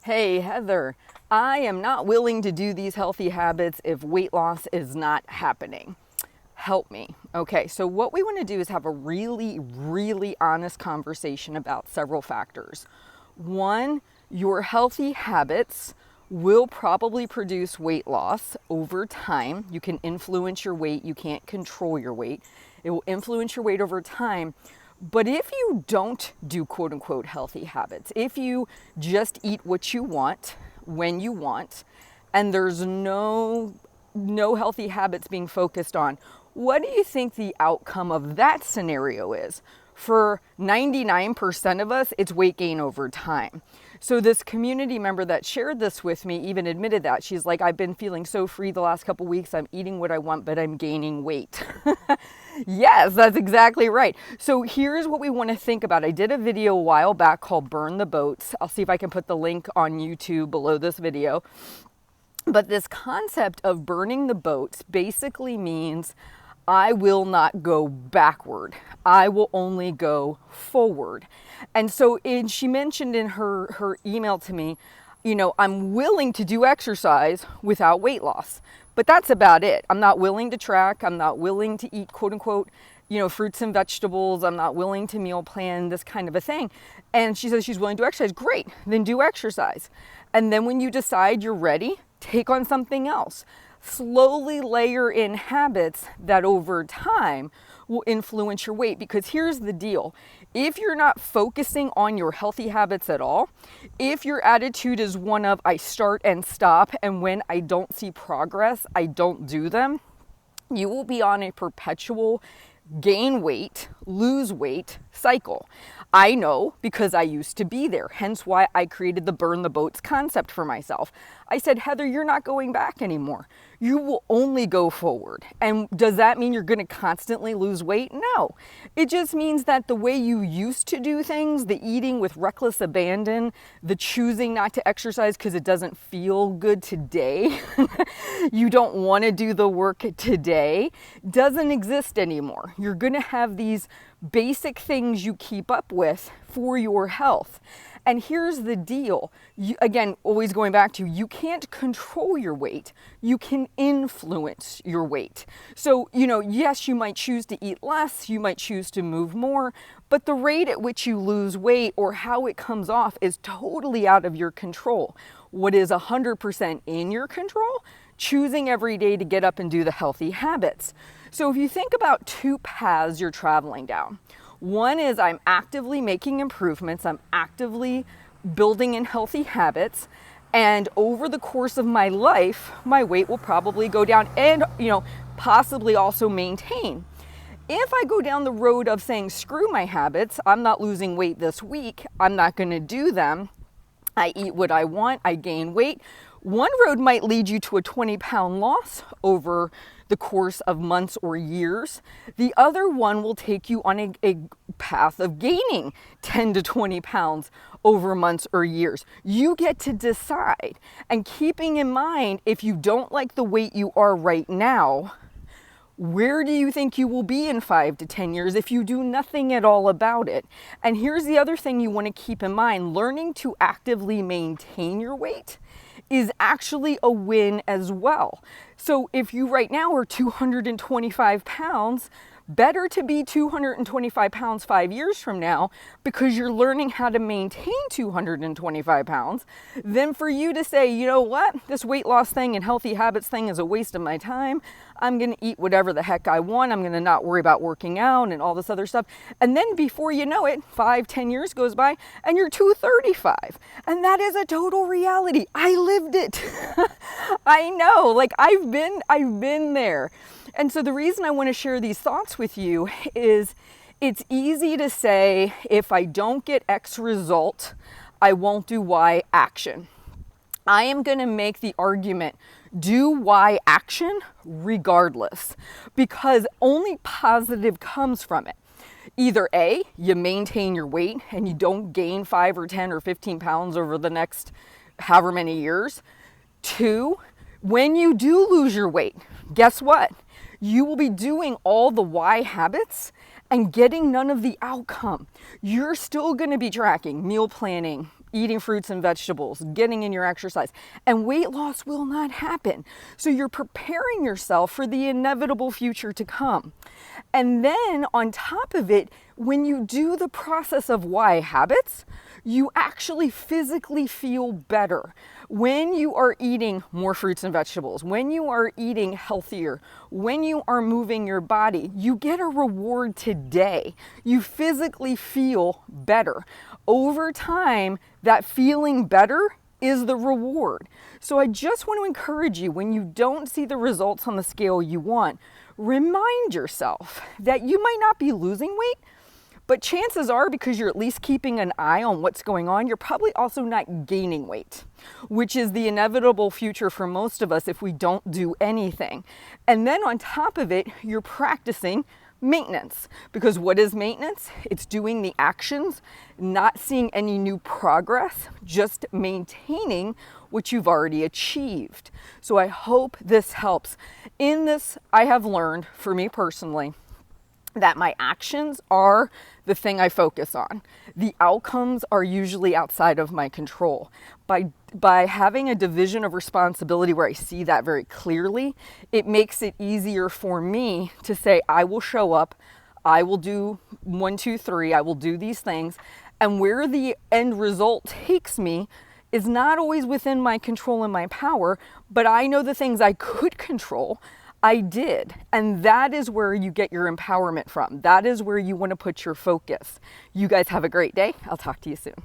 Hey, Heather, I am not willing to do these healthy habits if weight loss is not happening. Help me. Okay, so what we want to do is have a really honest conversation about several factors. One, your healthy habits will probably produce weight loss over time. You can influence your weight, you can't control your weight. It will influence your weight over time. But if you don't do quote unquote healthy habits, if you just eat what you want when you want, and there's no healthy habits being focused on, what do you think the outcome of that scenario is? For 99% of us, it's weight gain over time. So this community member that shared this with me even admitted that. She's like, I've been feeling so free the last couple weeks. I'm eating what I want, but I'm gaining weight. Yes, that's exactly right. So here's what we want to think about. I did a video a while back called Burn the Boats. I'll see if I can put the link on YouTube below this video. But this concept of burning the boats basically means I will not go backward. I will only go forward. And so she mentioned in her email to me, I'm willing to do exercise without weight loss, but that's about it. I'm not willing to track. I'm not willing to eat quote unquote, fruits and vegetables. I'm not willing to meal plan, this kind of a thing. And she says she's willing to exercise. Great, then do exercise. And then when you decide you're ready, take on something else. Slowly layer in habits that over time will influence your weight. Because here's the deal. If you're not focusing on your healthy habits at all, if your attitude is one of I start and stop, and when I don't see progress, I don't do them, you will be on a perpetual gain weight, lose weight cycle. I know because I used to be there, hence why I created the burn the boats concept for myself. I said, Heather, you're not going back anymore. You will only go forward. And does that mean you're going to constantly lose weight? No. It just means that the way you used to do things, the eating with reckless abandon, the choosing not to exercise because it doesn't feel good today, you don't want to do the work today, doesn't exist anymore. You're going to have these basic things you keep up with for your health. And here's the deal. Again, always going back to, you can't control your weight. You can influence your weight. So, yes, you might choose to eat less, you might choose to move more, but the rate at which you lose weight or how it comes off is totally out of your control. What is 100% in your control? Choosing every day to get up and do the healthy habits. So if you think about two paths you're traveling down, one is I'm actively making improvements, I'm actively building in healthy habits, and over the course of my life, my weight will probably go down and, possibly also maintain. If I go down the road of saying, screw my habits, I'm not losing weight this week, I'm not going to do them, I eat what I want, I gain weight. One road might lead you to a 20-pound loss over the course of months or years. The other one will take you on a path of gaining 10 to 20 pounds over months or years. You get to decide. And keeping in mind, if you don't like the weight you are right now, where do you think you will be in 5 to 10 years if you do nothing at all about it? And here's the other thing you want to keep in mind. Learning to actively maintain your weight is actually a win as well. So if you right now are 225 pounds, better to be 225 pounds 5 years from now because you're learning how to maintain 225 pounds than for you to say, you know what, this weight loss thing and healthy habits thing is a waste of my time. I'm going to eat whatever the heck I want. I'm going to not worry about working out and all this other stuff. And then before you know it, 5-10 years goes by and you're 235. And that is a total reality. I lived it. I know, like I've been there. And so the reason I want to share these thoughts with you is it's easy to say, if I don't get X result, I won't do Y action. I am going to make the argument, do Y action regardless, because only positive comes from it. Either A, you maintain your weight and you don't gain 5 or 10 or 15 pounds over the next however many years. 2, when you do lose your weight, guess what? You will be doing all the Y habits and getting none of the outcome. You're still going to be tracking, meal planning, eating fruits and vegetables, getting in your exercise, and weight loss will not happen. So you're preparing yourself for the inevitable future to come. And then on top of it, when you do the process of why habits, you actually physically feel better. When you are eating more fruits and vegetables, when you are eating healthier, when you are moving your body, you get a reward today. You physically feel better. Over time, that feeling better is the reward. So I just want to encourage you, when you don't see the results on the scale you want, remind yourself that you might not be losing weight, but chances are, because you're at least keeping an eye on what's going on, you're probably also not gaining weight, which is the inevitable future for most of us if we don't do anything. And then on top of it, you're practicing maintenance. Because what is maintenance? It's doing the actions, not seeing any new progress, just maintaining what you've already achieved. So I hope this helps. In this, I have learned, for me personally, that my actions are the thing I focus on. The outcomes are usually outside of my control. By having a division of responsibility where I see that very clearly, it makes it easier for me to say, I will show up, I will do 1, 2, 3, I will do these things, and where the end result takes me is not always within my control and my power, but I know the things I could control, I did. And that is where you get your empowerment from. That is where you want to put your focus. You guys have a great day. I'll talk to you soon.